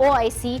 OIC,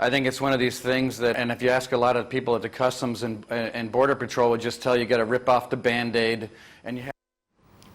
I think it's one of these things that, and if you ask a lot of people at the Customs and Border Patrol, would just tell you got to rip off the Band-Aid and you have.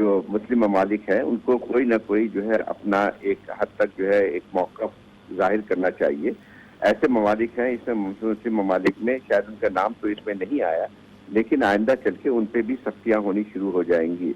جو مسلم ممالک ہیں ان کو کوئی نہ کوئی جو ہے اپنا ایک حد تک جو ہے ایک موقف ظاہر کرنا چاہیے. ایسے ممالک ہیں اس میں مسلم ممالک میں شاید ان کا نام تو اس میں نہیں آیا لیکن آئندہ چل کے ان پہ بھی سختیاں ہونی شروع ہو جائیں گی.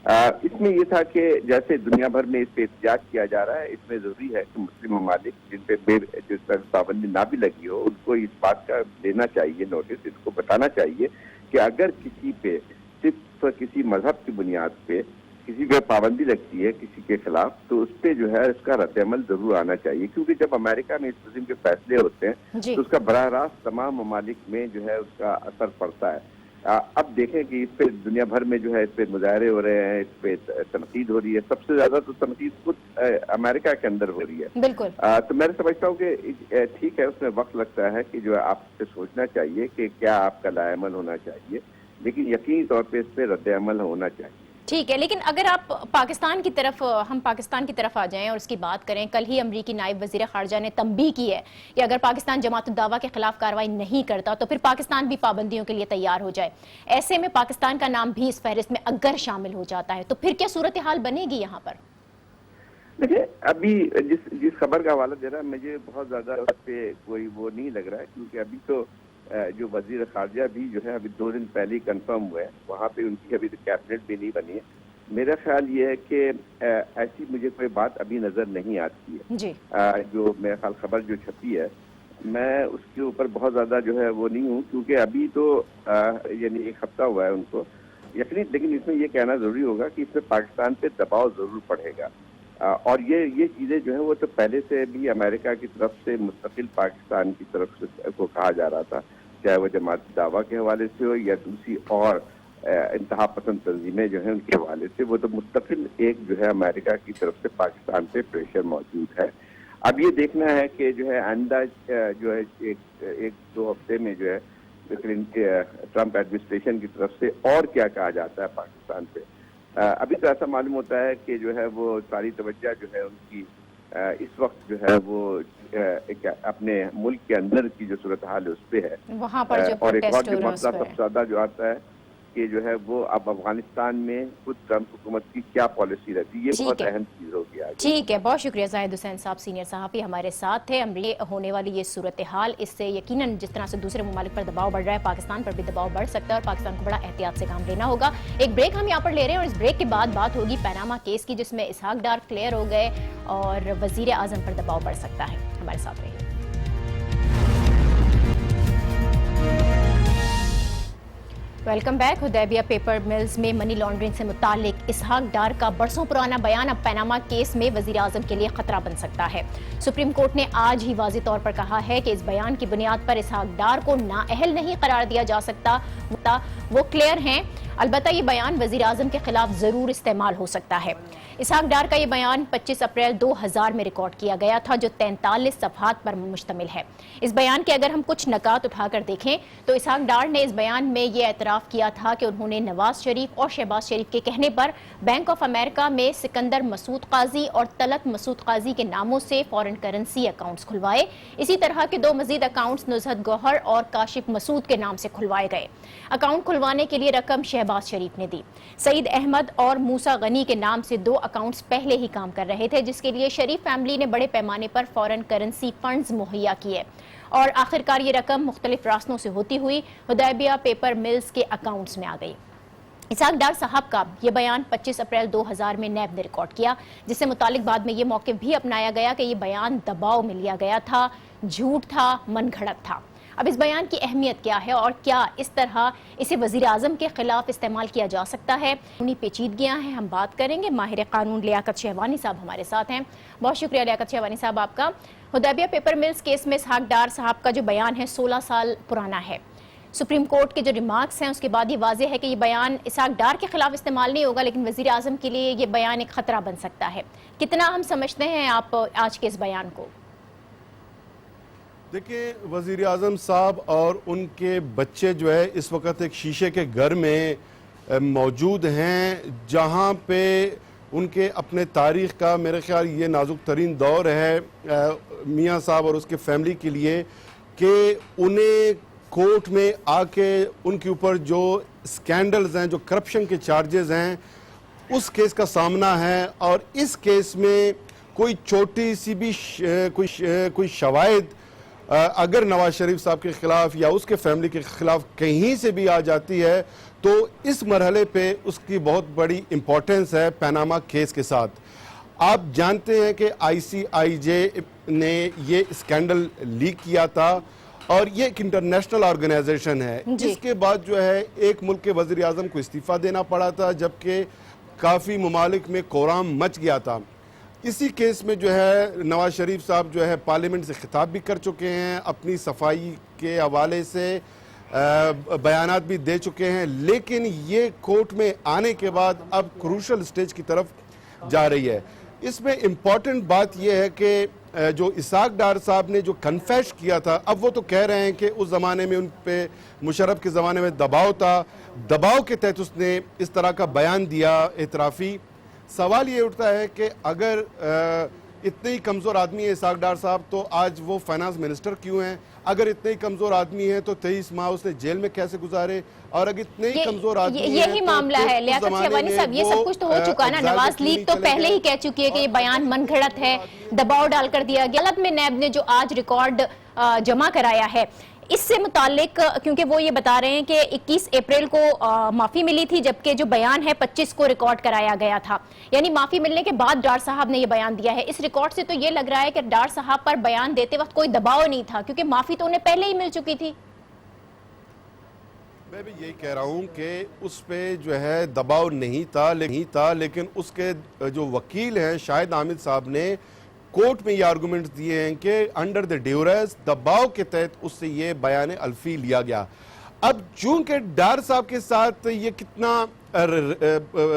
اس میں یہ تھا کہ جیسے دنیا بھر میں اس پہ احتجاج کیا جا رہا ہے اس میں ضروری ہے کہ مسلم ممالک جن پہ جس پر پابندی نہ بھی لگی ہو ان کو اس بات کا دینا چاہیے نوٹس, اس کو بتانا چاہیے کہ اگر کسی پہ صرف کسی مذہب کی بنیاد پہ کسی پہ پابندی لگتی ہے کسی کے خلاف تو اس پہ جو ہے اس کا رد عمل ضرور آنا چاہیے, کیونکہ جب امریکہ میں اس قسم کے فیصلے ہوتے ہیں تو اس کا براہ راست تمام ممالک میں جو ہے اس کا اثر پڑتا ہے. اب دیکھیں کہ اس پہ دنیا بھر میں جو ہے اس پہ مظاہرے ہو رہے ہیں, اس پہ تنقید ہو رہی ہے, سب سے زیادہ تو تنقید خود امریکہ کے اندر ہو رہی ہے. بالکل. تو میں سمجھتا ہوں کہ ٹھیک ہے اس میں وقت لگتا ہے کہ جو ہے آپ سے سوچنا چاہیے کہ کیا آپ کا لا عمل ہونا چاہیے, لیکن یقینی طور پہ اس پہ رد عمل ہونا چاہیے. ٹھیک ہے, لیکن اگر آپ ہم پاکستان کی طرف آ جائیں اور اس کی بات کریں, کل ہی امریکی نائب وزیر خارجہ نے تنبیہ کی ہے کہ اگر پاکستان جماعت الدعوہ کے خلاف کارروائی نہیں کرتا تو پھر پاکستان بھی پابندیوں کے لیے تیار ہو جائے. ایسے میں پاکستان کا نام بھی اس فہرست میں اگر شامل ہو جاتا ہے تو پھر کیا صورتحال بنے گی یہاں پر؟ دیکھیں ابھی جس خبر کا حوالہ دے رہا ہے مجھے بہت زیادہ اس پہ کوئی وہ نہیں لگ رہا ہے, کیونکہ ابھی تو جو وزیر خارجہ بھی جو ہے ابھی 2 دن پہلے کنفرم ہوئے ہیں, وہاں پہ ان کی ابھی کیبنٹ بھی نہیں بنی ہے. میرا خیال یہ ہے کہ ایسی مجھے کوئی بات ابھی نظر نہیں آتی ہے. جی. جو میرا خیال خبر جو چھپی ہے میں اس کے اوپر بہت زیادہ جو ہے وہ نہیں ہوں, کیونکہ ابھی تو یعنی 1 ہفتہ ہوا ہے ان کو یقینی, لیکن اس میں یہ کہنا ضروری ہوگا کہ اس میں پاکستان پہ دباؤ ضرور پڑے گا. اور یہ چیزیں جو ہیں وہ تو پہلے سے بھی امریکہ کی طرف سے مستقل پاکستان کی طرف سے کو کہا جا رہا تھا, چاہے وہ جماعت دعویٰ کے حوالے سے ہو یا دوسری اور انتہا پسند تنظیمیں جو ہیں ان کے حوالے سے, وہ تو مستقل ایک جو ہے امریکہ کی طرف سے پاکستان پہ پریشر موجود ہے. اب یہ دیکھنا ہے کہ جو ہے آئندہ جو ہے 1-2 ہفتے میں جو ہے ٹرمپ ایڈمنسٹریشن کی طرف سے اور کیا کہا جاتا ہے پاکستان پہ. ابھی تو ایسا معلوم ہوتا ہے کہ جو ہے وہ ساری توجہ جو ہے ان کی اس وقت جو ہے وہ اپنے ملک کے اندر کی جو صورتحال ہے اس پہ ہے, وہاں پر جو اور ایک اور جو مسئلہ سب سے زیادہ جو آتا ہے کہ جو ہے وہ اب افغانستان میں خود ٹرمپ حکومت کی کیا پالیسی رہتی ہے, یہ بہت اہم چیز ہو گیا. ٹھیک ہے, بہت شکریہ زاہد حسین صاحب, سینئر صحافی ہمارے ساتھ تھے. امریکہ ہونے والی یہ صورتحال, اس سے یقیناً جس طرح سے دوسرے ممالک پر دباؤ بڑھ رہا ہے پاکستان پر بھی دباؤ بڑھ سکتا ہے اور پاکستان کو بڑا احتیاط سے کام لینا ہوگا. ایک بریک ہم یہاں پر لے رہے ہیں اور اس بریک کے بعد بات ہوگی پیناما کیس کی, جس میں اسحاق ڈار کلیئر ہو گئے اور وزیر اعظم پر دباؤ بڑھ سکتا ہے. ہمارے ساتھ رہیے. Welcome back. Hudaibiya paper mills میں منی لانڈرنگ سے متعلق اسحاق ڈار کا برسوں پرانا بیان اب پیناما کیس میں وزیر اعظم کے لیے خطرہ بن سکتا ہے. سپریم کورٹ نے آج ہی واضح طور پر کہا ہے کہ اس بیان کی بنیاد پر اسحاق ڈار کو نااہل نہیں قرار دیا جا سکتا, وہ کلیئر ہیں. البتہ یہ بیان وزیر اعظم کے خلاف ضرور استعمال ہو سکتا ہے. اسحاق ڈار کا یہ بیان 25 اپریل 2000 میں ریکارڈ کیا گیا تھا جو 43 صفحات پر مشتمل ہے. اس بیان کے اگر ہم کچھ نکات اٹھا کر دیکھیں تو اسحاق ڈار نے اس بیان میں یہ اعتراف کیا تھا کہ انہوں نے نواز شریف اور شہباز شریف کے کہنے پر بینک آف امریکہ میں سکندر مسعود قاضی اور طلعت مسعود قاضی کے ناموں سے فارن کرنسی اکاؤنٹس کھلوائے. اسی طرح کے 2 مزید اکاؤنٹس نزہت گوہر اور کاشف مسعود کے نام سے کھلوائے گئے. اکاؤنٹ کھلوانے کے لیے رقم شہباز شریف نے دی. سعید احمد اور موسیٰ غنی کے نام سے 2 اکاؤنٹس پہلے ہی کام کر رہے تھے, جس کے لیے شریف فیملی نے بڑے پیمانے پر فارن کرنسی فنڈز مہیا کیے اور آخرکار یہ رقم مختلف راستوں سے ہوتی ہوئی حدیبیہ پیپر ملز کے اکاؤنٹس میں آ گئی. اسحاق ڈار صاحب کا یہ بیان 25 اپریل 2000 میں نیب نے ریکارڈ کیا, جس سے متعلق بعد میں یہ موقف بھی اپنایا گیا کہ یہ بیان دباؤ میں لیا گیا تھا, جھوٹ تھا, من گھڑت تھا. اب اس بیان کی اہمیت کیا ہے اور کیا اس طرح اسے وزیر اعظم کے خلاف استعمال کیا جا سکتا ہے؟ انہی پیچیدگیاں ہیں, ہم بات کریں گے. ماہر قانون لیاقت شہوانی صاحب ہمارے ساتھ ہیں. بہت شکریہ لیاقت شہوانی صاحب آپ کا. حدیبیہ پیپر ملز کیس میں اسحاق ڈار صاحب کا جو بیان ہے 16 سال پرانا ہے. سپریم کورٹ کے جو ریمارکس ہیں اس کے بعد یہ واضح ہے کہ یہ بیان اسحاق ڈار کے خلاف استعمال نہیں ہوگا, لیکن وزیر اعظم کے لیے یہ بیان ایک خطرہ بن سکتا ہے. کتنا ہم سمجھتے ہیں آپ آج کے اس بیان کو؟ دیکھیں, وزیر اعظم صاحب اور ان کے بچے جو ہے اس وقت ایک شیشے کے گھر میں موجود ہیں, جہاں پہ ان کے اپنے تاریخ کا میرے خیال یہ نازک ترین دور ہے میاں صاحب اور اس کے فیملی کے لیے, کہ انہیں کورٹ میں آ کے ان کے اوپر جو سکینڈلز ہیں, جو کرپشن کے چارجز ہیں, اس کیس کا سامنا ہے، اور اس کیس میں کوئی چھوٹی سی بھی کوئی شواہد اگر نواز شریف صاحب کے خلاف یا اس کے فیملی کے خلاف کہیں سے بھی آ جاتی ہے تو اس مرحلے پہ اس کی بہت بڑی امپورٹنس ہے پیناما کیس کے ساتھ۔ آپ جانتے ہیں کہ ICIJ نے یہ اسکینڈل لیک کیا تھا، اور یہ ایک انٹرنیشنل آرگنائزیشن ہے۔ اس کے بعد جو ہے ایک ملک کے وزیر اعظم کو استعفیٰ دینا پڑا تھا، جبکہ کافی ممالک میں کورام مچ گیا تھا۔ اسی کیس میں جو ہے نواز شریف صاحب جو ہے پارلیمنٹ سے خطاب بھی کر چکے ہیں، اپنی صفائی کے حوالے سے بیانات بھی دے چکے ہیں، لیکن یہ کورٹ میں آنے کے بعد اب کروشل سٹیج کی طرف جا رہی ہے۔ اس میں امپورٹنٹ بات یہ ہے کہ جو اسحاق ڈار صاحب نے جو کنفیش کیا تھا، اب وہ تو کہہ رہے ہیں کہ اس زمانے میں ان پہ مشرف کے زمانے میں دباؤ تھا، دباؤ کے تحت اس نے اس طرح کا بیان دیا اعترافی۔ سوال یہ اٹھتا ہے کہ اگر اتنے ہی کمزور آدمی ہے اسحاق ڈار صاحب تو آج وہ فائنانس منسٹر کیوں ہیں؟ اگر اتنے ہی کمزور آدمی ہے تو 23 ماہ اس نے جیل میں کیسے گزارے؟ اور اگر اتنے ہی کمزور آدمی ہے یہی معاملہ ہے لیاقت شہوانی صاحب، یہ سب کچھ تو ہو چکا نا، نواز لیگ تو پہلے ہی کہہ چکی ہے کہ یہ بیان من گھڑت ہے، دباؤ ڈال کر دیا گیا۔ عدالت میں نیب نے جو آج ریکارڈ جمع کرایا ہے اس سے متعلق، کیونکہ وہ یہ بتا رہے ہیں کہ 21 اپریل کو معافی ملی تھی، جبکہ جو بیان ہے 25 کو ریکارڈ کرایا گیا تھا، یعنی معافی ملنے کے بعد ڈار صاحب نے یہ بیان دیا ہے۔ اس ریکارڈ سے تو یہ لگ رہا ہے کہ ڈار صاحب پر بیان دیتے وقت کوئی دباؤ نہیں تھا، کیونکہ معافی تو انہیں پہلے ہی مل چکی تھی۔ میں بھی یہی کہہ رہا ہوں کہ اس پہ جو ہے دباؤ نہیں تھا، لیکن اس کے جو وکیل ہیں شاہد حامد صاحب نے کورٹ میں یہ آرگومنٹ دیے ہیں کہ انڈر دی ڈیوریس، دباؤ کے تحت اس سے یہ بیان الفی لیا گیا۔ اب چونکہ ڈار صاحب کے ساتھ یہ کتنا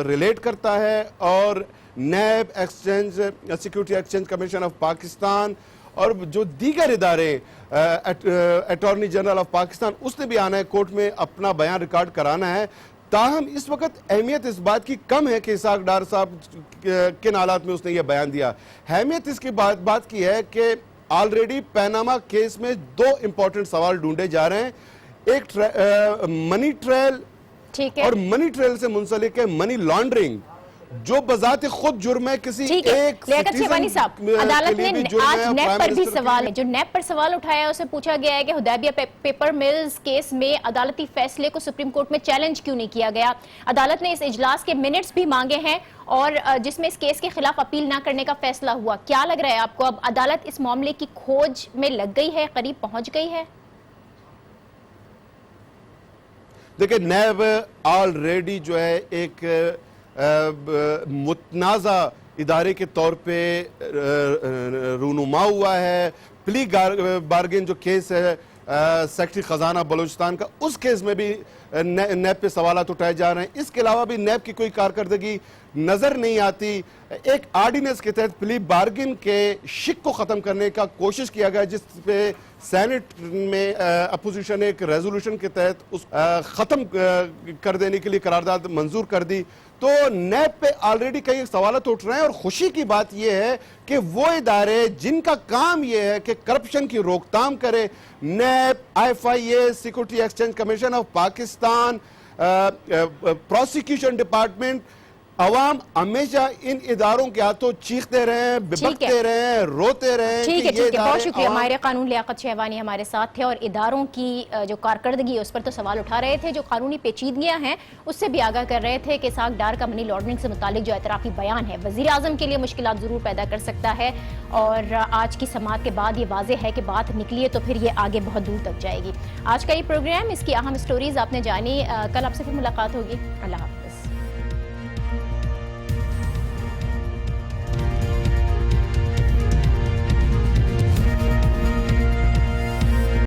ریلیٹ کرتا ہے، اور NAB exchange security exchange commission of Pakistan اور جو دیگر ادارے اٹارنی جنرل آف پاکستان، اس نے بھی آنا ہے کورٹ میں اپنا بیان ریکارڈ کرانا ہے۔ تاہم اس وقت اہمیت اس بات کی کم ہے کہ اسحاق ڈار صاحب کن حالات میں اس نے یہ بیان دیا۔ اہمیت اس کی بات کی ہے کہ آلریڈی پیناما کیس میں 2 امپورٹنٹ سوال ڈھونڈے جا رہے ہیں، ایک منی ٹریل اور منی ٹریل سے منسلک ہے منی لانڈرنگ، جو بذات خود جرم ہے کسی ایک لیاقت شہوانی صاحب، عدالت نے آج نیب پر بھی سوال ہے، جو نیب پر سوال اٹھایا ہے اسے پوچھا گیا ہے کہ حدیبیہ پیپر ملز کیس میں عدالتی فیصلے کو سپریم کورٹ میں چیلنج کیوں نہیں کیا گیا۔ عدالت نے اس اجلاس کے منٹس بھی مانگے ہیں، اور جس میں اس کیس کے خلاف اپیل نہ کرنے کا فیصلہ ہوا۔ کیا لگ رہا ہے آپ کو، اب عدالت اس معاملے کی کھوج میں لگ گئی ہے، قریب پہنچ گئی ہے؟ دیکھیں، نیب آلریڈی جو ہے ایک متنازع ادارے کے طور پہ رونما ہوا ہے۔ پلی بارگن جو کیس ہے سیکٹری خزانہ بلوچستان کا، اس کیس میں بھی نیب پہ سوالات اٹھائے جا رہے ہیں۔ اس کے علاوہ بھی نیب کی کوئی کارکردگی نظر نہیں آتی۔ ایک آرڈیننس کے تحت پلی بارگن کے شک کو ختم کرنے کا کوشش کیا گیا، جس پہ سینٹ میں اپوزیشن ایک ریزولوشن کے تحت اس ختم کر دینے کے لیے قرارداد منظور کر دی۔ تو نیب پہ آلریڈی کئی سوالات اٹھ رہے ہیں، اور خوشی کی بات یہ ہے کہ وہ ادارے جن کا کام یہ ہے کہ کرپشن کی روک تھام کرے، NAB, IFIA، security exchange commission of Pakistan, prosecution department, عوام ہمیشہ ان اداروں کے ہاتھوں چیختے رہے، ببکتے رہے، روتے رہے۔ ٹھیک ہے، بہت شکریہ۔ ماہر قانون لیاقت شہوانی ہمارے ساتھ تھے، اور اداروں کی جو کارکردگی ہے اس پر تو سوال اٹھا رہے تھے، جو قانونی پیچیدگیاں ہیں اس سے بھی آگاہ کر رہے تھے کہ اسحاق ڈار کا منی لانڈرنگ سے متعلق جو اعترافی بیان ہے وزیر اعظم کے لیے مشکلات ضرور پیدا کر سکتا ہے، اور آج کی سماعت کے بعد یہ واضح ہے کہ بات نکلی ہے تو پھر یہ آگے بہت دور تک جائے گی۔ آج کا یہ پروگرام، اس کی اہم سٹوریز آپ نے جانی، کل آپ سے پھر ملاقات ہوگی۔ اللہ حافظ۔